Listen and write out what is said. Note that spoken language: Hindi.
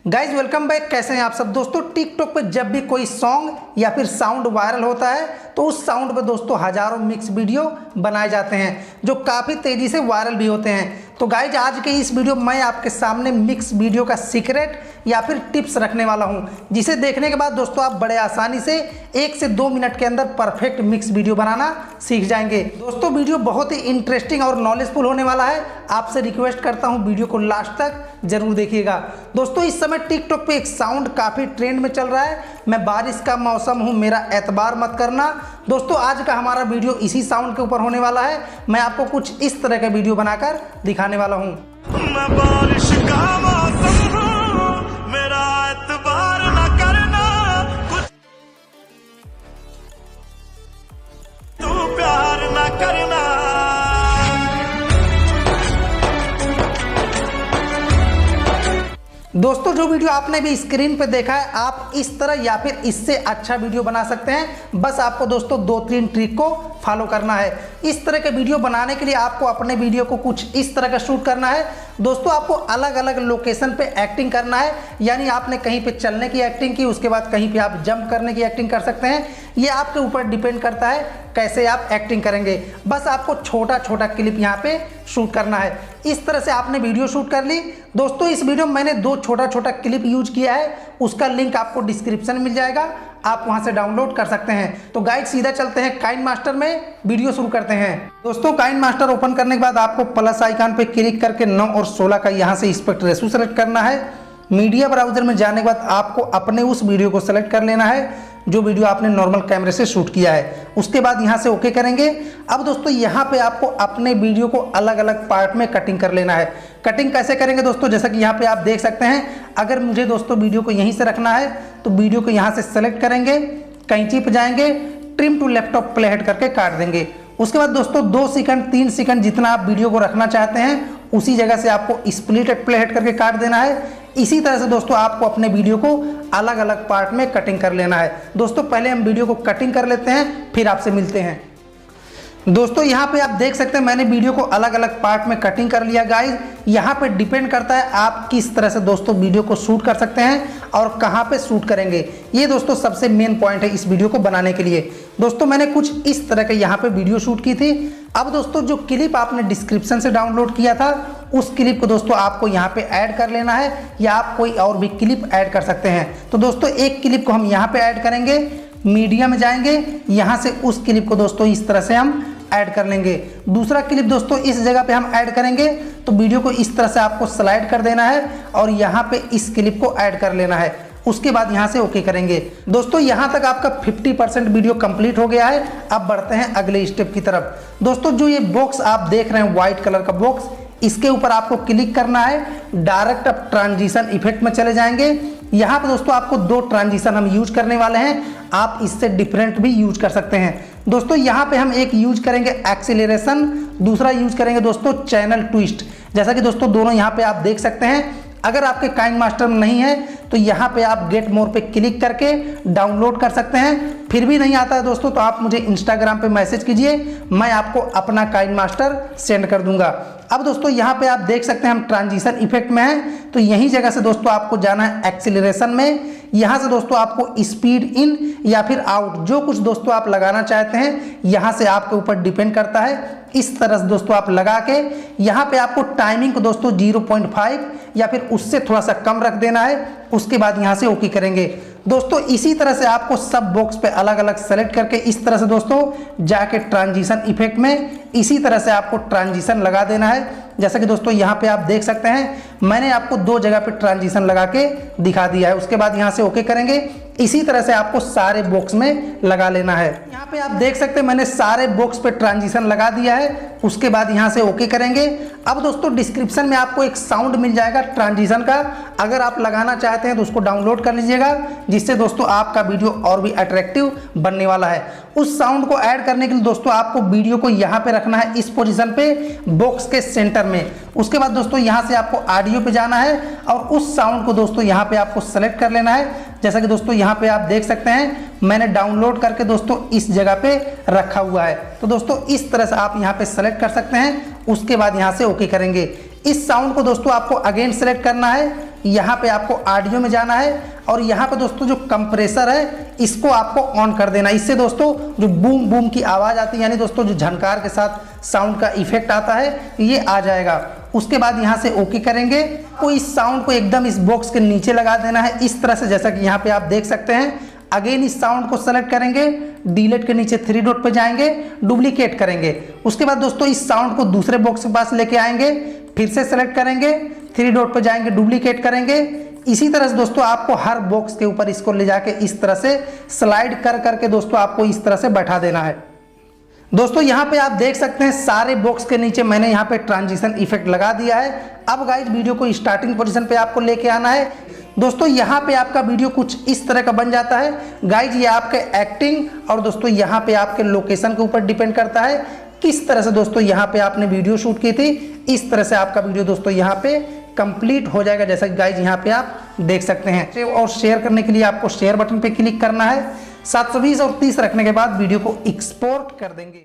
Guys welcome back. कैसे हैं आप सब दोस्तों। टिकटॉक पे जब भी कोई सॉन्ग या फिर साउंड वायरल होता है तो उस साउंड पे दोस्तों हजारों मिक्स वीडियो बनाए जाते हैं जो काफ़ी तेज़ी से वायरल भी होते हैं। तो गाइज आज के इस वीडियो में मैं आपके सामने मिक्स वीडियो का सीक्रेट या फिर टिप्स रखने वाला हूं, जिसे देखने के बाद दोस्तों आप बड़े आसानी से 1 से 2 मिनट के अंदर परफेक्ट मिक्स वीडियो बनाना सीख जाएंगे। दोस्तों वीडियो बहुत ही इंटरेस्टिंग और नॉलेजफुल होने वाला है। आपसे रिक्वेस्ट करता हूं वीडियो को लास्ट तक जरूर देखिएगा। दोस्तों इस समय टिकटॉक पे एक साउंड काफ़ी ट्रेंड में चल रहा है, मैं बारिश का मौसम हूँ मेरा एतबार मत करना। दोस्तों आज का हमारा वीडियो इसी साउंड के ऊपर होने वाला है। मैं आपको कुछ इस तरह का वीडियो बनाकर दिखाने वाला हूँ। मैं बारिश का मौसम हूँ, मेरा एतबार न करना, कुछ तू प्यार न करना। दोस्तों जो वीडियो आपने भी स्क्रीन पे देखा है आप इस तरह या फिर इससे अच्छा वीडियो बना सकते हैं। बस आपको दोस्तों 2-3 ट्रिक को फॉलो करना है। इस तरह के वीडियो बनाने के लिए आपको अपने वीडियो को कुछ इस तरह का शूट करना है। दोस्तों आपको अलग अलग लोकेशन पे एक्टिंग करना है, यानी आपने कहीं पे चलने की एक्टिंग की, उसके बाद कहीं पे आप जंप करने की एक्टिंग कर सकते हैं। ये आपके ऊपर डिपेंड करता है कैसे आप एक्टिंग करेंगे। बस आपको छोटा छोटा क्लिप यहाँ पे शूट करना है। इस तरह से आपने वीडियो शूट कर ली। दोस्तों इस वीडियो में मैंने 2 छोटा छोटा क्लिप यूज किया है, उसका लिंक आपको डिस्क्रिप्शन में मिल जाएगा, आप वहां से डाउनलोड कर सकते हैं। तो गाइड सीधा चलते हैं काइन मास्टर में, वीडियो शुरू करते हैं। दोस्तों काइन मास्टर ओपन करने के बाद आपको प्लस आइकन पे क्लिक करके 9 और 16 का यहाँ से एस्पेक्ट रेशो सेलेक्ट करना है। मीडिया ब्राउजर में जाने के बाद आपको अपने उस वीडियो को सेलेक्ट कर लेना है जो वीडियो आपने नॉर्मल कैमरे से शूट किया है। उसके बाद यहाँ से ओके करेंगे। अब दोस्तों यहाँ पे आपको अपने वीडियो को अलग अलग पार्ट में कटिंग कर लेना है। कटिंग कैसे करेंगे दोस्तों, जैसा कि यहाँ पे आप देख सकते हैं। अगर मुझे दोस्तों वीडियो को यहीं से रखना है तो वीडियो को यहाँ से सेलेक्ट करेंगे, कैंची पे जाएंगे, trim to laptop play head करके काट देंगे। उसके बाद दोस्तों 2 सेकंड 3 सेकंड जितना आप वीडियो को रखना चाहते हैं उसी जगह से आपको स्प्लिट एट प्ले हेड करके काट देना है। इसी तरह से दोस्तों आपको अपने वीडियो को अलग अलग पार्ट में कटिंग कर लेना है। दोस्तों पहले हम वीडियो को कटिंग कर लेते हैं, फिर आपसे मिलते हैं। दोस्तों यहाँ पे आप देख सकते हैं मैंने वीडियो को अलग अलग पार्ट में कटिंग कर लिया। गाइस यहाँ पे डिपेंड करता है आप किस तरह से दोस्तों वीडियो को शूट कर सकते हैं और कहाँ पे शूट करेंगे। ये दोस्तों सबसे मेन पॉइंट है इस वीडियो को बनाने के लिए। दोस्तों मैंने कुछ इस तरह के यहाँ पे वीडियो शूट की थी। अब दोस्तों जो क्लिप आपने डिस्क्रिप्शन से डाउनलोड किया था उस क्लिप को दोस्तों आपको यहाँ पे ऐड कर लेना है, या आप कोई और भी क्लिप ऐड कर सकते हैं। तो दोस्तों एक क्लिप को हम यहाँ पे ऐड करेंगे, मीडिया में जाएंगे, यहाँ से उस क्लिप को दोस्तों इस तरह से हम ऐड कर लेंगे। दूसरा क्लिप दोस्तों इस जगह पे हम ऐड करेंगे। तो वीडियो को इस तरह से आपको स्लाइड कर देना है और यहाँ पे इस क्लिप को ऐड कर लेना है। उसके बाद यहाँ से ओके करेंगे। दोस्तों यहाँ तक आपका 50% वीडियो कंप्लीट हो गया है। अब बढ़ते हैं अगले स्टेप की तरफ। दोस्तों जो ये बॉक्स आप देख रहे हैं व्हाइट कलर का बॉक्स, इसके ऊपर आपको क्लिक करना है। डायरेक्ट अब ट्रांजिशन इफेक्ट में चले जाएंगे। यहाँ पे दोस्तों आपको 2 ट्रांजिशन हम यूज करने वाले हैं, आप इससे डिफरेंट भी यूज कर सकते हैं। दोस्तों यहाँ पे हम एक यूज करेंगे एक्सीलरेशन, दूसरा यूज करेंगे दोस्तों चैनल ट्विस्ट। जैसा कि दोस्तों दोनों यहाँ पे आप देख सकते हैं। अगर आपके काइन मास्टर में नहीं है तो यहाँ पे आप गेट मोर पे क्लिक करके डाउनलोड कर सकते हैं। फिर भी नहीं आता है दोस्तों तो आप मुझे इंस्टाग्राम पे मैसेज कीजिए, मैं आपको अपना काइन मास्टर सेंड कर दूंगा। अब दोस्तों यहाँ पे आप देख सकते हैं हम ट्रांजिशन इफेक्ट में हैं, तो यही जगह से दोस्तों आपको जाना है एक्सीलरेशन में। यहाँ से दोस्तों आपको स्पीड इन या फिर आउट जो कुछ दोस्तों आप लगाना चाहते हैं यहाँ से आपके ऊपर डिपेंड करता है। इस तरह से दोस्तों आप लगा के यहाँ पे आपको टाइमिंग को दोस्तों 0.5 या फिर उससे थोड़ा सा कम रख देना है। उसके बाद यहाँ से ओके करेंगे। दोस्तों इसी तरह से आपको सब बॉक्स पे अलग अलग सेलेक्ट करके इस तरह से दोस्तों जाके ट्रांजिशन इफेक्ट में इसी तरह से आपको ट्रांजिशन लगा देना है। जैसा कि दोस्तों यहाँ पे आप देख सकते हैं मैंने आपको 2 जगह पे ट्रांजिशन लगा के दिखा दिया है। उसके बाद यहाँ से ओके करेंगे। इसी तरह से आपको सारे बॉक्स में लगा लेना है। यहाँ पे आप देख सकते हैं मैंने सारे बॉक्स पे ट्रांजिशन लगा दिया है। उसके बाद यहाँ से ओके करेंगे। अब दोस्तों डिस्क्रिप्शन में आपको एक साउंड मिल जाएगा ट्रांजिशन का, अगर आप लगाना चाहते हैं तो उसको डाउनलोड कर लीजिएगा, जिससे दोस्तों आपका वीडियो और भी अट्रैक्टिव बनने वाला है। उस साउंड को ऐड करने के लिए दोस्तों आपको वीडियो को यहाँ पे रखना है इस पोजीशन पे बॉक्स के सेंटर में। उसके बाद दोस्तों यहाँ से आपको ऑडियो पे जाना है और उस साउंड को दोस्तों यहाँ पे आपको सेलेक्ट कर लेना है। जैसा कि दोस्तों यहाँ पे आप देख सकते हैं मैंने डाउनलोड करके दोस्तों इस जगह पे रखा हुआ है। तो दोस्तों इस तरह से आप यहाँ पे सेलेक्ट कर सकते हैं। उसके बाद यहाँ से ओके करेंगे। इस साउंड को दोस्तों आपको अगेन सेलेक्ट करना है, यहाँ पे आपको ऑडियो में जाना है और यहाँ पे दोस्तों जो कंप्रेसर है इसको आपको ऑन कर देना। इससे दोस्तों जो बूम बूम की आवाज़ आती है, यानी दोस्तों जो झनकार के साथ साउंड का इफेक्ट आता है, ये आ जाएगा। उसके बाद यहाँ से ओके करेंगे। तो इस साउंड को एकदम इस बॉक्स के नीचे लगा देना है इस तरह से, जैसा कि यहाँ पे आप देख सकते हैं। अगेन इस साउंड को सेलेक्ट करेंगे, डिलीट के नीचे 3 डॉट पे जाएंगे, डुप्लीकेट करेंगे। उसके बाद दोस्तों इस साउंड को दूसरे बॉक्स के पास लेके आएंगे, फिर से सेलेक्ट करेंगे, 3 डॉट पे जाएंगे, डुप्लीकेट करेंगे। इसी तरह से दोस्तों आपको हर बॉक्स के ऊपर इसको ले जाके इस तरह से स्लाइड कर करके दोस्तों आपको इस तरह से बैठा देना है। दोस्तों यहाँ पे आप देख सकते हैं सारे बॉक्स के नीचे मैंने यहाँ पे ट्रांजिशन इफेक्ट लगा दिया है। अब गाइज वीडियो को स्टार्टिंग पोजीशन पे आपको लेके आना है। दोस्तों यहाँ पे आपका वीडियो कुछ इस तरह का बन जाता है। गाइज ये आपके एक्टिंग और दोस्तों यहाँ पे आपके लोकेशन के ऊपर डिपेंड करता है किस तरह से दोस्तों यहाँ पे आपने वीडियो शूट की थी। इस तरह से आपका वीडियो दोस्तों यहाँ पे कंप्लीट हो जाएगा, जैसा कि गाइज यहाँ पे आप देख सकते हैं। और शेयर करने के लिए आपको शेयर बटन पे क्लिक करना है। 720 और 30 रखने के बाद वीडियो को एक्सपोर्ट कर देंगे।